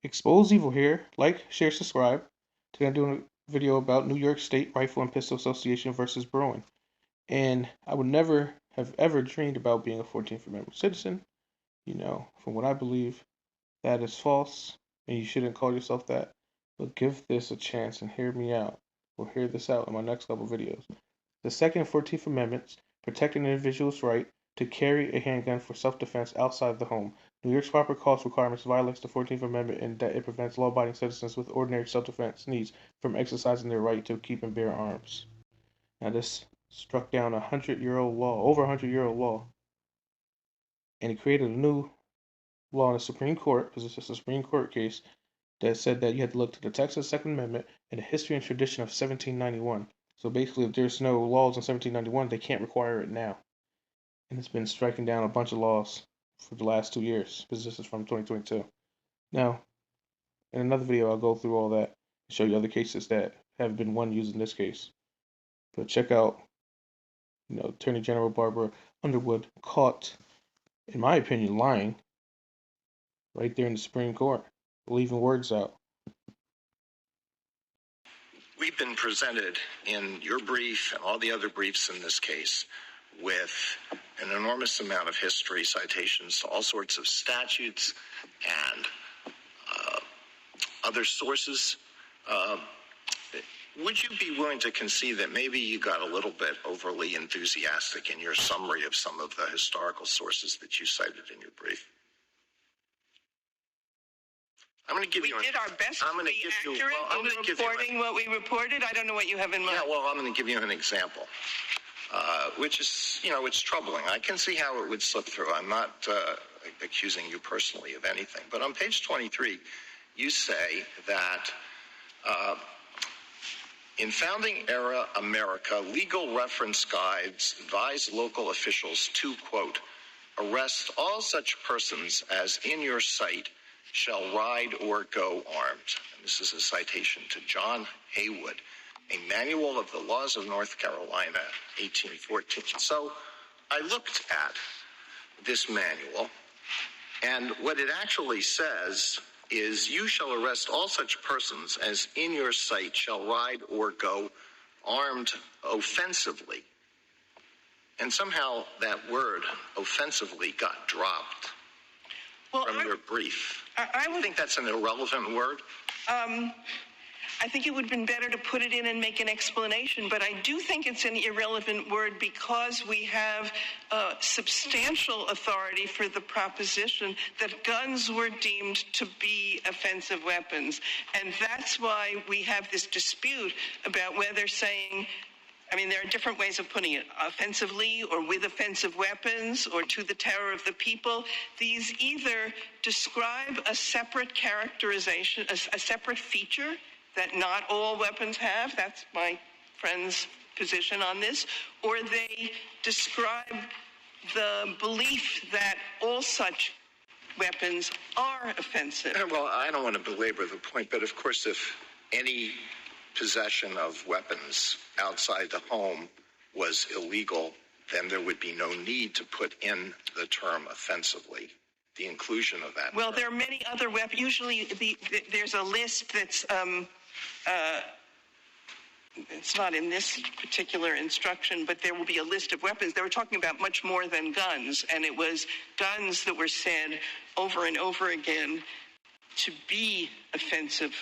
expose evil here. Like, share, subscribe. Today I'm doing a video about New York State Rifle and Pistol Association versus Bruen. And I would never have ever dreamed about being a 14th Amendment citizen. You know, from what I believe, that is false, and you shouldn't call yourself that. But give this a chance and hear me out. We'll hear this out in my next couple videos. The Second and 14th Amendments protect an individual's right to carry a handgun for self-defense outside the home. New York's proper cause requirements violates the 14th Amendment in that it prevents law-abiding citizens with ordinary self-defense needs from exercising their right to keep and bear arms. Now, this struck down a 100-year-old law, over a 100-year-old law, and it created a new law in the Supreme Court, because it's just a Supreme Court case, that said that you had to look to the text of the Second Amendment and the history and tradition of 1791. So basically, if there's no laws in 1791, they can't require it now. And it's been striking down a bunch of laws for the last 2 years, because this is from 2022. Now, in another video, I'll go through all that and show you other cases that have been won using this case. But check out, Attorney General Barbara Underwood caught, in my opinion, lying right there in the Supreme Court, leaving words out. We've been presented in your brief and all the other briefs in this case with an enormous amount of history, citations to all sorts of statutes and other sources. Would you be willing to concede that maybe you got a little bit overly enthusiastic in your summary of some of the historical sources that you cited in your brief? I'm going to give you. We did our best to be accurate in reporting what we reported. I don't know what you have in mind. Yeah, well, I'm going to give you an example, which is, it's troubling. I can see how it would slip through. I'm not accusing you personally of anything. But on page 23, you say that in founding era America, legal reference guides advise local officials to, quote, arrest all such persons as in your sight shall ride or go armed. And this is a citation to John Haywood, a manual of the laws of North Carolina, 1814. So I looked at this manual, and what it actually says is, you shall arrest all such persons as in your sight shall ride or go armed offensively. And somehow that word offensively got dropped from your brief. I would think that's an irrelevant word. I think it would have been better to put it in and make an explanation, but I do think it's an irrelevant word because we have substantial authority for the proposition that guns were deemed to be offensive weapons. And that's why we have this dispute about whether saying, there are different ways of putting it, offensively or with offensive weapons or to the terror of the people. These either describe a separate characterization, a separate feature that not all weapons have. That's my friend's position on this. Or they describe the belief that all such weapons are offensive. Well, I don't want to belabor the point, but of course, if any possession of weapons outside the home was illegal, then there would be no need to put in the term offensively, the inclusion of that. Well, there are many other weapons. Usually there's a list that's, it's not in this particular instruction, but there will be a list of weapons. They were talking about much more than guns, and it was guns that were said over and over again to be offensive